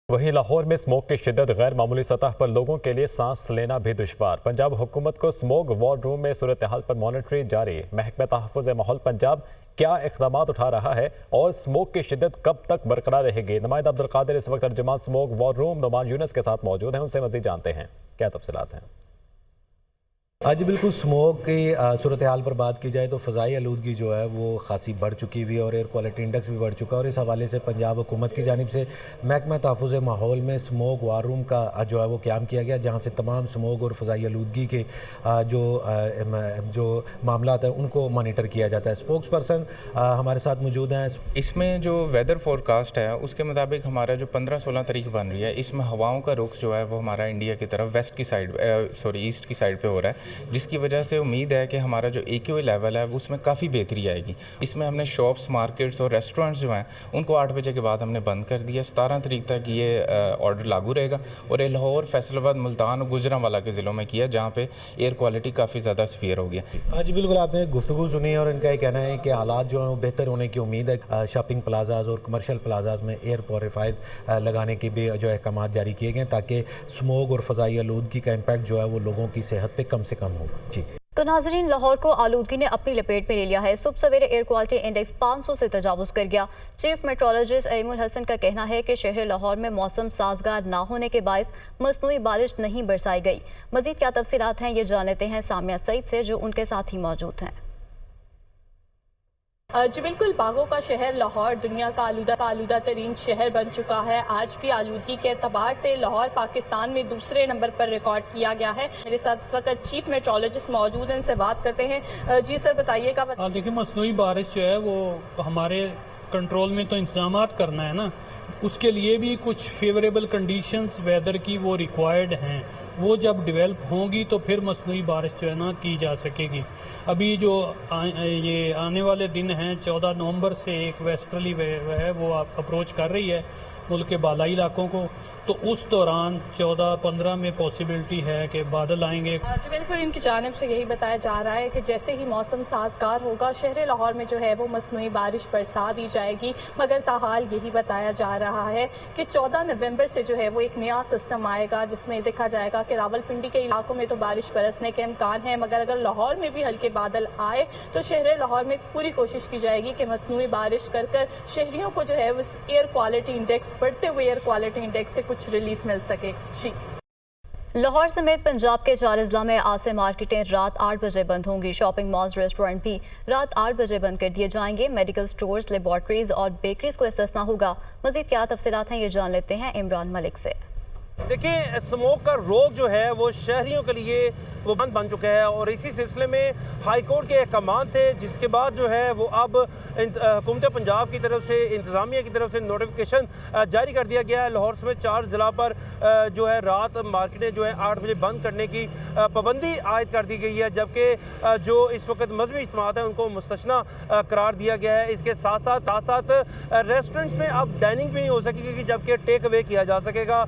वहीं लाहौर में स्मोक की शिद्दत गैर मामूली सतह पर लोगों के लिए सांस लेना भी दुश्वार। पंजाब हुकूमत को स्मोक वॉर रूम में सूरत हाल पर मॉनिटरिंग जारी। महकमा तहफ़्फ़ुज़ माहौल पंजाब क्या इक़दाम उठा रहा है और स्मोक की शिद्दत कब तक बरकरार रहेगी? नुमाइंदा अब्दुल कादिर इस वक्त तर्जुमान स्मोक वॉर रूम नुमान यूनुस के साथ मौजूद हैं, उनसे मज़ीद जानते हैं क्या तफसीलात हैं। आज बिल्कुल स्मोक की सूरत हाल पर बात की जाए तो फ़ज़ाई आलूदगी जो है वो खासी बढ़ चुकी हुई है और एयर क्वालिटी इंडेक्स भी बढ़ चुका है। और इस हवाले से पंजाब हुकूमत की जानिब से महकमा तहफ़्फ़ुज़ माहौल में स्मोक वार रूम का जो है वो क़याम किया गया, जहाँ से तमाम स्मोक और फ़ज़ाई आलूदगी के जो मामलात हैं उनको मॉनिटर किया जाता है। स्पोक्स पर्सन हमारे साथ मौजूद हैं। इसमें जो वेदर फोरकास्ट है उसके मुताबिक हमारा जो 15-16 तारीख बन रही है, इसमें हवाओं का रुख जो है वो हमारा इंडिया की तरफ वेस्ट की साइड ईस्ट की साइड पे हो रहा है, जिसकी वजह से उम्मीद है कि हमारा जो AQI लेवल है उसमें काफ़ी बेहतरी आएगी। इसमें हमने शॉप्स, मार्केट्स और रेस्टोरेंट्स जो हैं उनको 8 बजे के बाद हमने बंद कर दिया। 17 तारीख तक ये ऑर्डर लागू रहेगा और ये लाहौर, फैसलाबाद, मुल्तान और गुजरांवाला के ज़िलों में किया, जहाँ पे एयर क्वालिटी काफ़ी ज़्यादा सीवियर हो गया। आज बिल्कुल आपने गुफ्तगू सुनी और इनका ये कहना है कि हालात जो हैं वो बेहतर होने की उम्मीद है। शॉपिंग प्लाजाज और कमर्शियल प्लाजाज में एयर प्योरीफायर लगाने के भी जो अहकाम जारी किए गए ताकि स्मोक और फ़ज़ाई आलूदगी का इम्पैक्ट जो है वो लोगों की सेहत पे कम से कम हो। जी तो नाज़रीन, लाहौर को आलूदगी ने अपनी लपेट में ले लिया है। सुबह सवेरे एयर क्वालिटी इंडेक्स 500 से तजावुज़ कर गया। चीफ मेट्रोलॉजिस्ट अलीमुल हसन का कहना है कि शहर लाहौर में मौसम साजगार ना होने के बायस मसनूई बारिश नहीं बरसाई गई। मज़ीद क्या तफसीलात हैं ये जान लेते हैं सामिया सईद से, जो उनके साथ ही मौजूद हैं। जी बिल्कुल, बागों का शहर लाहौर दुनिया का आलूदा तरीन शहर बन चुका है। आज भी आलूदगी के एतबार से लाहौर पाकिस्तान में दूसरे नंबर पर रिकॉर्ड किया गया है। मेरे साथ इस वक्त चीफ मेट्रोलॉजिस्ट मौजूद हैं, इनसे बात करते हैं। जी सर, बताइएगा। देखिए, मसनूई बारिश जो है वो हमारे कंट्रोल में तो इंतजाम करना है ना, उसके लिए भी कुछ फेवरेबल कंडीशंस वेदर की वो रिक्वायर्ड हैं। वो जब डेवलप होंगी तो फिर मसनूई बारिश जो है ना की जा सकेगी। अभी जो ये आने वाले दिन हैं, 14 नवंबर से एक वेस्टर्ली है वो अप्रोच कर रही है मुल्क के बालाई इलाकों को, तो उस दौरान 14-15 में पॉसिबिलिटी है कि बादल आएंगे। जी बिल्कुल, इनकी जानिब से यही बताया जा रहा है कि जैसे ही मौसम साजगार होगा शहर लाहौर में जो है वो मसनूई बारिश बरसा दी जाएगी। मगर ताहाल यही बताया जा रहा है कि 14 नवंबर से जो है वो एक नया सिस्टम आएगा जिसमें देखा जाएगा कि रावलपिंडी के इलाकों में तो बारिश बरसने के इम्कान है, मगर अगर लाहौर में भी हल्के बादल आए तो शहर लाहौर में पूरी कोशिश की जाएगी कि मसनूई बारिश कर कर शहरियों को जो है उस एयर क्वालिटी इंडेक्स, बढ़ते हुए एयर क्वालिटी इंडेक्स से कुछ रिलीफ मिल सके। जी लाहौर समेत पंजाब के 4 अजला में आज से मार्केटें रात 8 बजे बंद होंगी। शॉपिंग मॉल्स, रेस्टोरेंट भी रात 8 बजे बंद कर दिए जाएंगे। मेडिकल स्टोर्स, लेबॉर्ट्रीज और बेकरीज को इस्तिस्ना होगा। मजीद क्या तफसीलात हैं ये जान लेते हैं इमरान मलिक से। देखिए, स्मोक का रोग जो है वो शहरियों के लिए वो बंद बन चुका है और इसी सिलसिले में हाई कोर्ट के अहकाम थे, जिसके बाद जो है वो अब हुकूमत पंजाब की तरफ से, इंतज़ामिया की तरफ से नोटिफिकेशन जारी कर दिया गया है। लाहौर समेत 4 ज़िला पर जो है रात मार्केटें जो है 8 बजे बंद करने की पाबंदी आयद कर दी गई है, जबकि जो इस वक्त मजहबी इज्तिमात हैं उनको मुस्तस्ना करार दिया गया है। इसके साथ साथ रेस्टोरेंट्स में अब डाइनिंग भी नहीं हो सकेगी, जबकि टेक अवे किया जा सकेगा।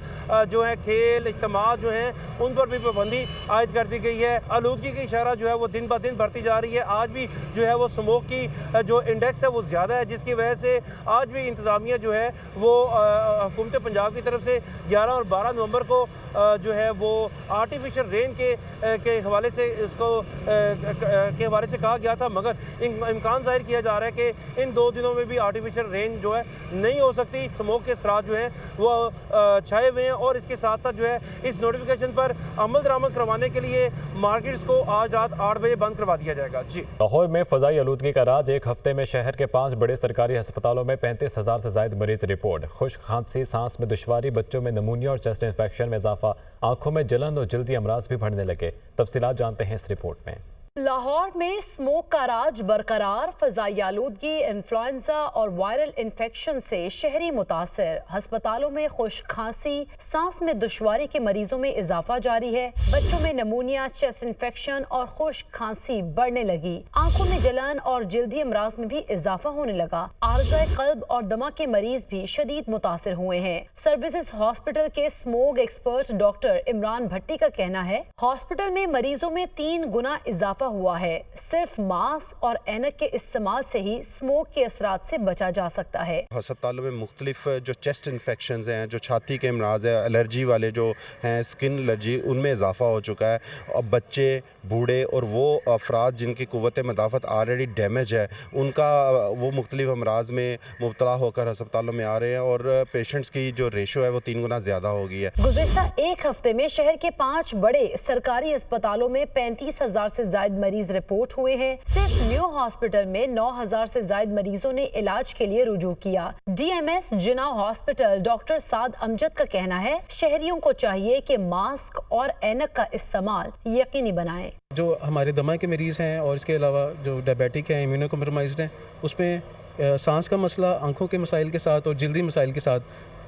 जो है खेल, इज्तिमा जो हैं उन पर भी पाबंदी आयद कर दी गई है। आलूदगी की शरह जो है वो दिन ब दिन बढ़ती जा रही है। आज भी जो है वो स्मोक की जो इंडेक्स है वो ज़्यादा है, जिसकी वजह से आज भी इंतज़ामिया जो है वो हुकूमत पंजाब की तरफ से 11 और 12 नवंबर को जो है वो आर्टिफिशियल रेन के हवाले से इसको के हवाले से कहा गया था, मगर इम्कान ज़ाहिर किया जा रहा है कि इन 2 दिनों में भी आर्टिफिशियल रेन जो है नहीं हो सकती। स्मोक के असरात जो है वो छाए हुए हैं और इसके साथ साथ जो है इस नोटिफिकेशन पर अमल दरामद करवाने के लिए मार्केट्स को आज रात 8 बजे बंद करवा दिया जाएगा। जी लाहौर में फ़ज़ाई आलूदगी का राज। एक हफ्ते में शहर के 5 बड़े सरकारी अस्पतालों में 35,000 से ज़ायद मरीज रिपोर्ट। खुश्क खांसी, सांस में दुश्वारी, बच्चों में नमूनिया और चेस्ट इन्फेक्शन में इजाफा, आंखों में जलन और जल्दी अमराज भी बढ़ने लगे। तफसीलात जानते हैं इस रिपोर्ट में। लाहौर में स्मोक का राज बरकरार। फ़ज़ाई आलूदगी, इन्फ्लुएंजा और वायरल इन्फेक्शन से शहरी मुतासर। हस्पतालों में खुश्क खांसी, सांस में दुश्वारी के मरीजों में इजाफा जारी है। बच्चों में नमूनिया, चेस्ट इन्फेक्शन और खुश्क खांसी बढ़ने लगी। आंखों में जलन और जल्दी अमराज में भी इजाफा होने लगा। आर्ज़ा क़ल्ब और दमा के मरीज भी शदीद मुतासिर हुए हैं। सर्विसेज हॉस्पिटल के स्मोग एक्सपर्ट डॉक्टर इमरान भट्टी का कहना है, हॉस्पिटल में मरीजों में 3 गुना इजाफा हुआ है। सिर्फ मास्क और ऐनक के इस्तेमाल से ही स्मोक के असरात से बचा जा सकता है। अस्पतालों में मुख्तलिफ जो चेस्ट इन्फेक्शंस हैं, जो छाती के अमराज हैं, एलर्जी वाले जो हैं, स्किन एलर्जी, उनमें इजाफा हो चुका है। अब बच्चे, बूढ़े और वो अफराद जिनकी कुव्वत मदाफ़त ऑलरेडी डैमेज है, उनका वो मुख्तलिफ अमराज में मुब्तला होकर अस्पतालों में आ रहे हैं और पेशेंट्स की जो रेशो है वो 3 गुना ज़्यादा हो गई है। गुज़िश्ता एक हफ्ते में शहर के 5 बड़े सरकारी अस्पतालों में 35,000 से ज़ायद मरीज रिपोर्ट हुए हैं। सिर्फ न्यू हॉस्पिटल में 9,000 से ज़ायद मरीजों ने इलाज के लिए रुजू किया। DMS जिना हॉस्पिटल डॉक्टर साद अमजद का कहना है, शहरियों को चाहिए कि मास्क और ऐनक का इस्तेमाल यकीनी बनाएं। जो हमारे दमा के मरीज़ हैं और इसके अलावा जो डायबिटिक हैं, इम्यूनो कम्प्रोमाइज्ड हैं, उसमें सांस का मसला आंखों के मसाइल के साथ और जल्दी मसाइल के साथ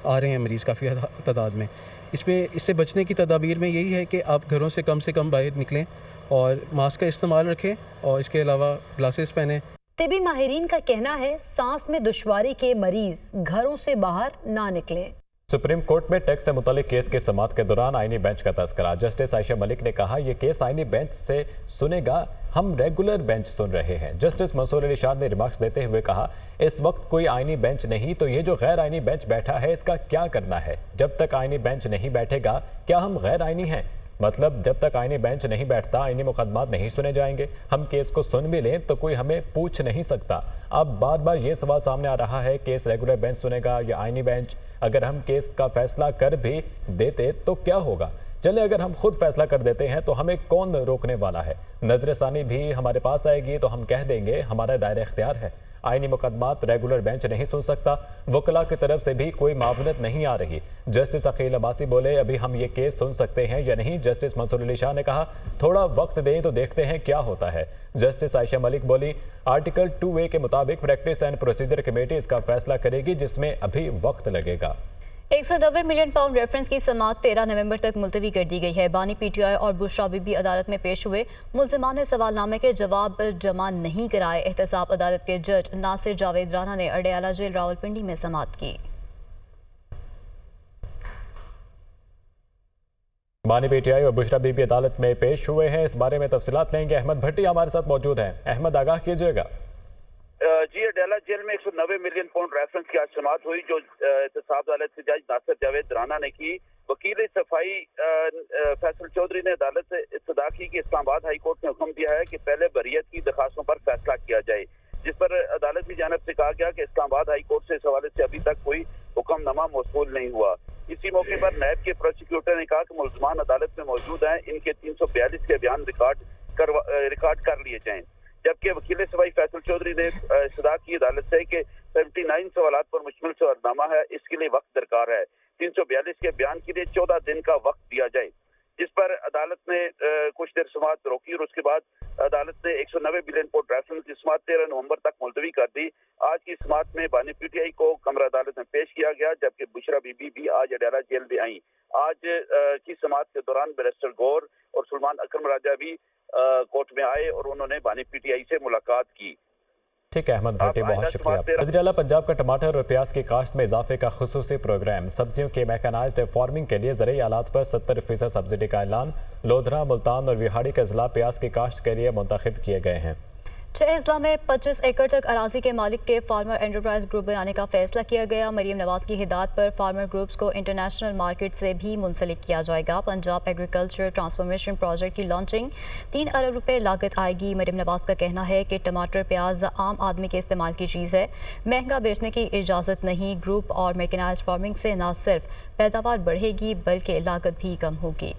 आ रहे हैं मरीज़ काफ़ी तादाद में। इससे बचने की तदाबीर में यही है कि आप घरों से कम बाहर निकलें और मास्क का इस्तेमाल रखें और इसके अलावा ग्लासेस पहनें। तिबी माहिरीन का कहना है, सांस में दुश्वारी के मरीज घरों से बाहर ना निकलें। सुप्रीम कोर्ट में टैक्स से मुतालिक केस की समाअत के दौरान आईनी बेंच का तस्करा। जस्टिस आयशा मलिक ने कहा, यह केस आईनी बेंच से सुनेगा, हम रेगुलर बेंच सुन रहे हैं। जस्टिस मंसूर अली शाह ने रिमार्क्स देते हुए कहा, इस वक्त कोई आईनी बेंच नहीं, तो ये जो गैर आईनी बेंच बैठा है इसका क्या करना है? जब तक आईनी बेंच नहीं बैठेगा क्या हम गैर आईनी हैं? मतलब जब तक आईनी बेंच नहीं बैठता आईनी मुकदमात नहीं सुने जाएंगे। हम केस को सुन भी लें तो कोई हमें पूछ नहीं सकता। अब बार बार ये सवाल सामने आ रहा है, केस रेगुलर बेंच सुनेगा या आईनी बेंच? अगर हम केस का फैसला कर भी देते तो क्या होगा? चले अगर हम खुद फैसला कर देते हैं तो हमें कौन रोकने वाला है? नजरसानी भी हमारे पास आएगी तो हम कह देंगे हमारा दायरा इख्तियार है। आईनी मुकदमात रेगुलर बेंच नहीं सुन सकता। वकला की तरफ से भी कोई मावनत नहीं आ रही। जस्टिस अकील अब्बासी बोले, अभी हम ये केस सुन सकते हैं या नहीं? जस्टिस मंसूर अली शाह ने कहा, थोड़ा वक्त दें तो देखते हैं क्या होता है। जस्टिस आयशा मलिक बोली, आर्टिकल 2A के मुताबिक प्रैक्टिस एंड प्रोसीजर कमेटी इसका फैसला करेगी, जिसमें अभी वक्त लगेगा। 190 मिलियन पाउंड रेफरेंस की समाअत 13 नवंबर तक मुलतवी कर दी गई है। बानी PTI और बुशरा बीबी अदालत में पेश हुए। मुल्जिमान ने सवालनामे के जवाब जमा नहीं कराए। एहतसाब अदालत के जज नासिर जावेद राना ने अडयाला जेल रावलपिंडी में समाअत की। बानी PTI और बुशरा बीबी अदालत में पेश हुए हैं। इस बारे में तफसीलात लेंगे। अहमद भट्टी हमारे साथ मौजूद हैं। अहमद, आगाह कीजिएगा। जी, अडयाला जेल में 190 मिलियन पाउंड रेफरेंस की आज समाअत हुई, जो एहतसाब अदालत के जज नासिर जावेद राना ने की। वकील सफाई फैसल चौधरी ने अदालत से इस्तदा की कि इस्लामाबाद हाई कोर्ट ने हुक्म दिया है कि पहले बरियत की दरखास्तों पर फैसला किया जाए, जिस पर अदालत की जानिब से कहा गया कि इस्लामाबाद हाई कोर्ट से इस हवाले से अभी तक कोई हुक्मनामा मौसूल नहीं हुआ। इसी मौके पर नायब के प्रोसिक्यूटर ने कहा कि मुल्जिमान अदालत में मौजूद हैं, इनके 342 के बयान रिकॉर्ड कर लिए जाएं। जबकि वकील सफाई फैसल चौधरी ने इस्तदा की अदालत से कि 79 सवालात पर मुश्तमिल सवालनामा है, इसके लिए वक्त दरकार है। 342 के बयान के लिए 14 दिन का वक्त दिया जाए, जिस पर अदालत ने कुछ देर समाअत रोकी और उसके बाद अदालत ने 190 बिलियन पाउंड रेफरेंस की समाअत 13 नवंबर तक मुलतवी कर दी। आज की समाअत में बानी PTI को कमरा अदालत में पेश किया गया, जबकि बुशरा बीबी भी आज अडयाला जेल में आई। आज की समाअत के दौरान बैरिस्टर गौर और सुलेमान अकरम राजा भी कोर्ट में आए और उन्होंने बानी PTI से मुलाकात की। ठीक है अहमद भट्टी, बहुत शुक्रिया। वज़ीर-ए-आला पंजाब का टमाटर और प्याज की काश्त में इजाफे का खुसूसी प्रोग्राम। सब्जियों के मैकेनाइज्ड फार्मिंग के लिए ज़रूरी आलात पर 70% सब्सिडी का ऐलान। लोधरा, मुल्तान और विहाड़ी के अजला प्याज की काश्त के लिए मुंतखब किए गए हैं। 6 अजला में 25 एकड़ तक अराजी के मालिक के फार्मर एंटरप्राइज ग्रुप बनाने का फैसला किया गया। मरीम नवाज की हिदायत पर फार्मर ग्रुप्स को इंटरनेशनल मार्केट से भी मुंसलिक किया जाएगा। पंजाब एग्रीकल्चर ट्रांसफॉर्मेशन प्रोजेक्ट की लॉन्चिंग 3 अरब रुपए लागत आएगी। मरीम नवाज का कहना है कि टमाटर प्याज आम आदमी के इस्तेमाल की चीज़ है, महंगा बेचने की इजाज़त नहीं। ग्रुप और मैकेनाइज्ड फार्मिंग से न सिर्फ पैदावार बढ़ेगी बल्कि लागत भी कम होगी।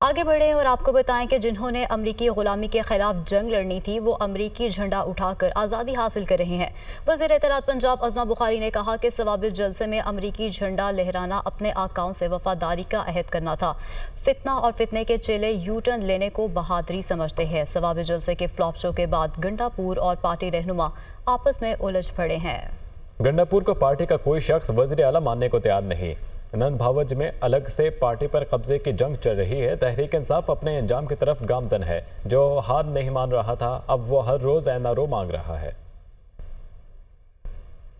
आगे बढ़ें और आपको बताएं कि जिन्होंने अमरीकी गुलामी के खिलाफ जंग लड़नी थी वो अमरीकी झंडा उठाकर आज़ादी हासिल कर रहे हैं। वज़ीर इत्तलात पंजाब अज़मा बुखारी ने कहा कि सवाबिल जलसे में अमरीकी झंडा लहराना अपने आकाओं से वफादारी का अहद करना था। फितना और फितने के चेले यू टर्न लेने को बहादुरी समझते हैं। सवाबिल जलसे के फ्लॉप शो के बाद गंडापुर और पार्टी रहनुमा आपस में उलझ पड़े हैं। गंडापुर को पार्टी का कोई शख्स वज़ीर आला मानने को तैयार नहीं। नंद भावज में अलग से पार्टी पर कब्जे की जंग चल रही है। तहरीक इंसाफ अपने अंजाम की तरफ गामजन है। जो हार नहीं मान रहा था, अब वो हर रोज एनआरओ मांग रहा है।